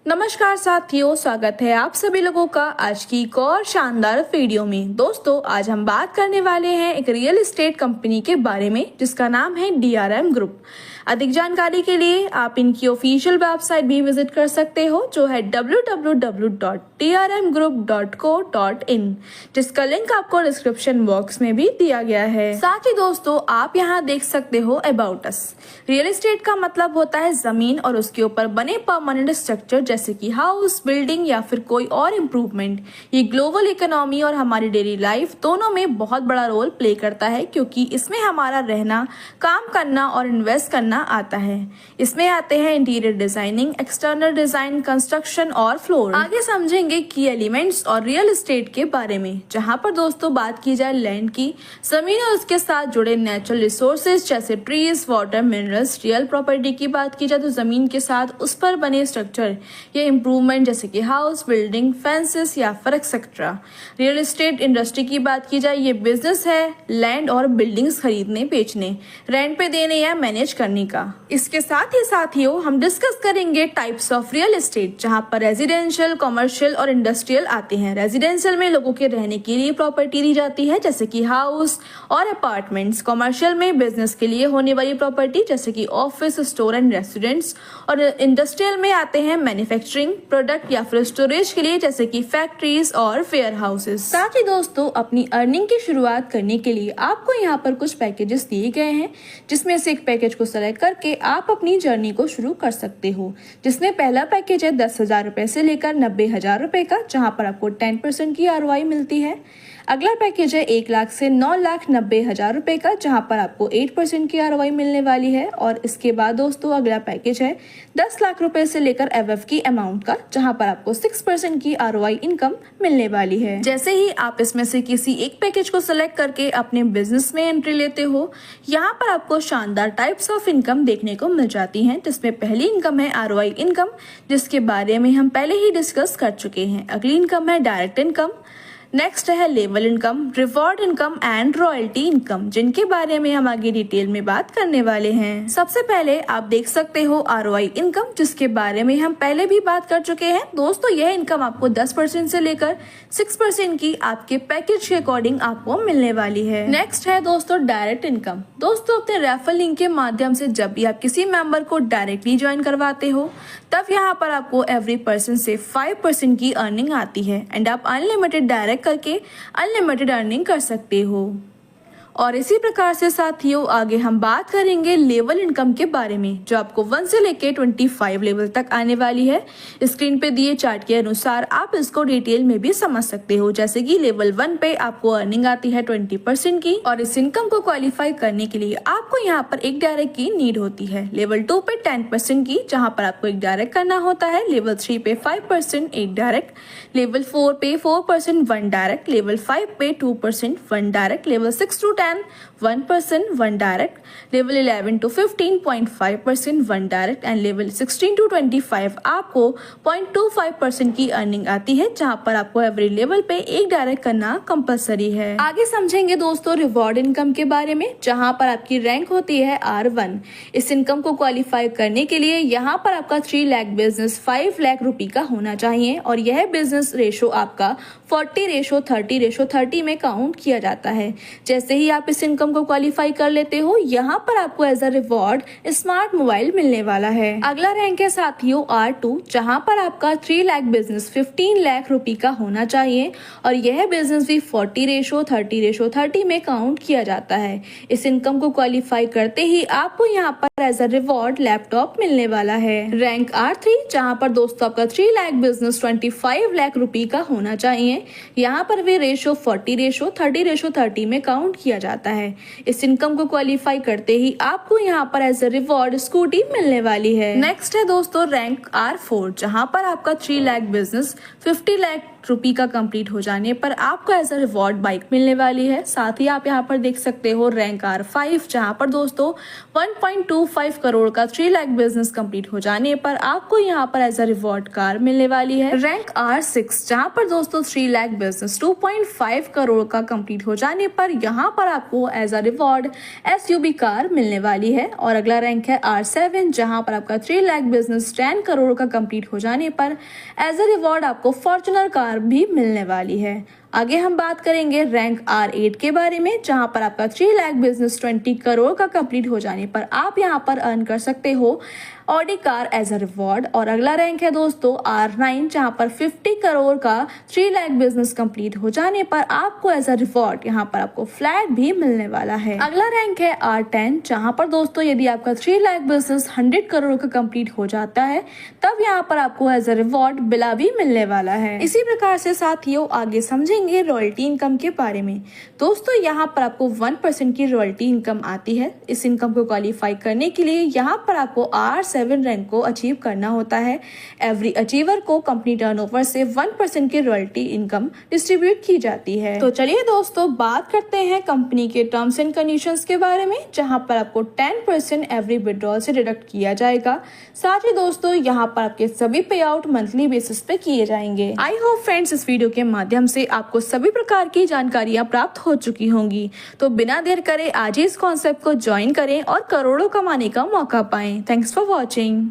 नमस्कार साथियों, स्वागत है आप सभी लोगों का आज की एक और शानदार वीडियो में। दोस्तों, आज हम बात करने वाले हैं एक रियल एस्टेट कंपनी के बारे में जिसका नाम है DRM ग्रुप। अधिक जानकारी के लिए आप इनकी ऑफिशियल वेबसाइट भी विजिट कर सकते हो जो है www.drmgroup.co.in, जिसका लिंक आपको डिस्क्रिप्शन बॉक्स में भी दिया गया है। साथ ही दोस्तों, आप यहाँ देख सकते हो अबाउट अस। रियल एस्टेट का मतलब होता है जमीन और उसके ऊपर बने परमानेंट स्ट्रक्चर जैसे कि हाउस, बिल्डिंग या फिर कोई और इम्प्रूवमेंट। ये ग्लोबल इकोनॉमी और हमारी डेली लाइफ दोनों में बहुत बड़ा रोल प्ले करता है क्योंकि इसमें हमारा रहना, काम करना और इन्वेस्ट करना आता है। इसमें आते हैं interior designing, external design, construction और फ्लोर। आगे समझेंगे की एलिमेंट्स और रियल एस्टेट के बारे में, जहां पर दोस्तों बात की जाए लैंड की, जमीन और उसके साथ जुड़े नेचुरल रिसोर्सेज जैसे trees, water, minerals. Real property की बात की जाए तो जमीन के साथ उस पर बने स्ट्रक्चर या इम्प्रूवमेंट जैसे कि हाउस, बिल्डिंग, फेंसेस या फिर एक्सेट्रा। रियल एस्टेट इंडस्ट्री की बात की जाए, ये बिजनेस है लैंड और बिल्डिंग्स खरीदने, बेचने, रेंट पे देने या मैनेज करने का। इसके साथ ही साथियों हम डिस्कस करेंगे टाइप्स ऑफ रियल एस्टेट, जहां पर रेजिडेंशियल, कमर्शियल और इंडस्ट्रियल आते हैं। रेजिडेंशियल में लोगों के रहने के लिए प्रॉपर्टी दी जाती है जैसे कि हाउस और अपार्टमेंट्स। कमर्शियल में बिजनेस के लिए होने वाली प्रॉपर्टी जैसे कि ऑफिस, स्टोर एंड रेसिडेंट्स। और इंडस्ट्रियल में आते हैं मैन्युफैक्चरिंग, प्रोडक्ट या फिर स्टोरेज के लिए जैसे कि फैक्ट्रीज और वेयर हाउसेज। साथ ही दोस्तों, अपनी अर्निंग की शुरुआत करने के लिए आपको यहाँ पर कुछ पैकेजेस दिए गए हैं, जिसमें से एक पैकेज को सेलेक्ट करके आप अपनी जर्नी को शुरू कर सकते हो। जिसमें पहला पैकेज है 10,000 रुपए से लेकर 90,000 रुपए का, जहां पर आपको 10% की ROI मिलती है। अगला पैकेज है 1 लाख से 9,90,000 रुपए का, जहां पर आपको 8% की ROI मिलने वाली है। और इसके बाद दोस्तों अगला पैकेज है 10 लाख रुपए से लेकर एबव की अमाउंट का, जहां पर आपको 6% की ROI इनकम मिलने वाली है। जैसे ही आप इसमें से किसी एक पैकेज को सिलेक्ट करके अपने बिजनेस में एंट्री लेते हो, यहाँ पर आपको शानदार टाइप्स ऑफ इनकम देखने को मिल जाती हैं, जिसमें पहली इनकम है ROI इनकम, जिसके बारे में हम पहले ही डिस्कस कर चुके हैं। अगली इनकम है डायरेक्ट इनकम। नेक्स्ट है level income, reward income and royalty income, जिनके बारे में हम आगे डिटेल में बात करने वाले हैं। सबसे पहले आप देख सकते हो ROI इनकम, जिसके बारे में हम पहले भी बात कर चुके हैं। दोस्तों, यह इनकम आपको 10% से लेकर 6% की आपके पैकेज के अकॉर्डिंग आपको मिलने वाली है। नेक्स्ट है दोस्तों डायरेक्ट इनकम। दोस्तों, अपने रेफरल लिंक के माध्यम से जब भी आप किसी मेंबर को डायरेक्टली ज्वाइन करवाते हो, तब यहाँ पर आपको एवरी पर्सन से 5% की अर्निंग आती है एंड आप अनलिमिटेड डायरेक्ट करके अनलिमिटेड अर्निंग कर सकते हो। और इसी प्रकार से साथियों आगे हम बात करेंगे लेवल इनकम के बारे में, जो आपको 1 से लेके 25 लेवल तक आने वाली है। स्क्रीन पे दिए चार्ट के अनुसार आप इसको डिटेल में भी समझ सकते हो। जैसे कि लेवल 1 पे आपको अर्निंग आती है 20% की, और इस इनकम को क्वालिफाई करने के लिए आपको यहाँ पर एक डायरेक्ट की नीड होती है। लेवल 2 पे 10% की, जहाँ पर आपको एक डायरेक्ट करना होता है। लेवल 3 पे 5% एक डायरेक्ट, लेवल 4 पे 4% 1 डायरेक्ट, लेवल 5 पे 2% 1 direct, level 6 to 10 1% 1 direct, level 11 to 15.5% 1 direct and level 16 to 25 आपको 0.25% की अर्निंग आती है, जहां पर आपको एवरी लेवल पे एक डायरेक्ट करना कंपलसरी है। आगे समझेंगे दोस्तों रिवॉर्ड इनकम के बारे में, जहां पर आपकी रैंक होती है R1। इस इनकम को क्वालिफाई करने के लिए यहाँ पर आपका 3 लाख बिजनेस 5 लाख रुपए का होना चाहिए, और यह बिजनेस रेशो आपका 40:30 में काउंट किया जाता है। जैसे ही आप इस इनकम को क्वालिफाई कर लेते हो, यहाँ पर आपको as a reward smart mobile मिलने वाला है। अगला रैंक है साथियों R2, जहाँ पर आपका 3 लाख बिजनेस 15 लाख रुपए का होना चाहिए, और यह बिजनेस भी 40:30 में काउंट किया जाता है। इस इनकम को क्वालिफाई करते ही आपको यहाँ पर एज अ रिवॉर्ड लैपटॉप मिलने वाला है। रैंक R3, जहाँ पर दोस्तों आपका 3 लाख बिजनेस 25 लाख रुपए का होना चाहिए। यहाँ पर भी रेशो 40:30 में काउंट किया जाता है। इस इनकम को क्वालिफाई करते ही आपको यहाँ पर एज अ रिवॉर्ड स्कूटी मिलने वाली है। नेक्स्ट है दोस्तों रैंक R4, जहाँ पर आपका 3 लाख बिजनेस 50 लाख रुपी का कंप्लीट हो जाने पर आपको एज अ रिवॉर्ड बाइक मिलने वाली है। साथ ही आप यहाँ पर देख सकते हो रैंक R5 जहाँ पर दोस्तों 1.25 करोड़ का 3 लाख बिजनेस कंप्लीट हो जाने पर आपको यहाँ पर एज अ रिवॉर्ड कार मिलने वाली है। रैंक R6 जहाँ पर दोस्तों 3 लाख बिजनेस 2.5 करोड़ का कंप्लीट हो जाने पर यहाँ पर आपको as a reward SUV car मिलने वाली है। और अगला रैंक है R7 जहाँ पर आपका 3 लाख बिजनेस 10 करोड़ का कंप्लीट हो जाने पर एज अ रिवॉर्ड आपको फॉर्च्यूनर कार भी मिलने वाली है। आगे हम बात करेंगे रैंक R8 के बारे में जहां पर आपका 3 लाख बिजनेस 20 करोड़ का कंप्लीट हो जाने पर आप यहां पर अर्न कर सकते हो Audi car as a reward. और अगला रैंक है दोस्तों R9 जहां पर 50 करोड़ का 3 लाख बिजनेस कंप्लीट हो जाने पर आपको एज अ रिवॉर्ड यहां पर आपको फ्लैट भी मिलने वाला है। अगला रैंक है R10 जहां पर दोस्तों यदि आपका 3 लाख बिजनेस 100 करोड़ का कंप्लीट हो जाता है तब यहां पर आपको एज अ रिवॉर्ड बिला भी मिलने वाला है। इसी प्रकार से साथियों आगे समझेंगे रॉयल्टी इनकम के बारे में। दोस्तों यहाँ पर आपको 1% की रॉयल्टी इनकम आती है। इस इनकम को क्वालिफाई करने के लिए यहाँ पर आपको R7 रैंक को अचीव करना होता है। एवरी अचीवर को कंपनी टर्नओवर से 1% की रॉयल्टी इनकम डिस्ट्रीब्यूट की जाती है। तो चलिए दोस्तों बात करते हैं कंपनी के टर्म्स एंड कंडीशंस के बारे में जहां पर आपको 10% एवरी विड्रॉल से डिडक्ट किया जाएगा। साथ ही दोस्तों यहाँ पर आपके सभी पे आउट मंथली बेसिस पे किए जाएंगे। आई होप फ्रेंड्स इस वीडियो के माध्यम से आपको सभी प्रकार की जानकारियां प्राप्त हो चुकी होंगी। तो बिना देर करे आज ही इस कॉन्सेप्ट को ज्वाइन करें और करोड़ों कमाने का मौका पाएं। Thanks for watching.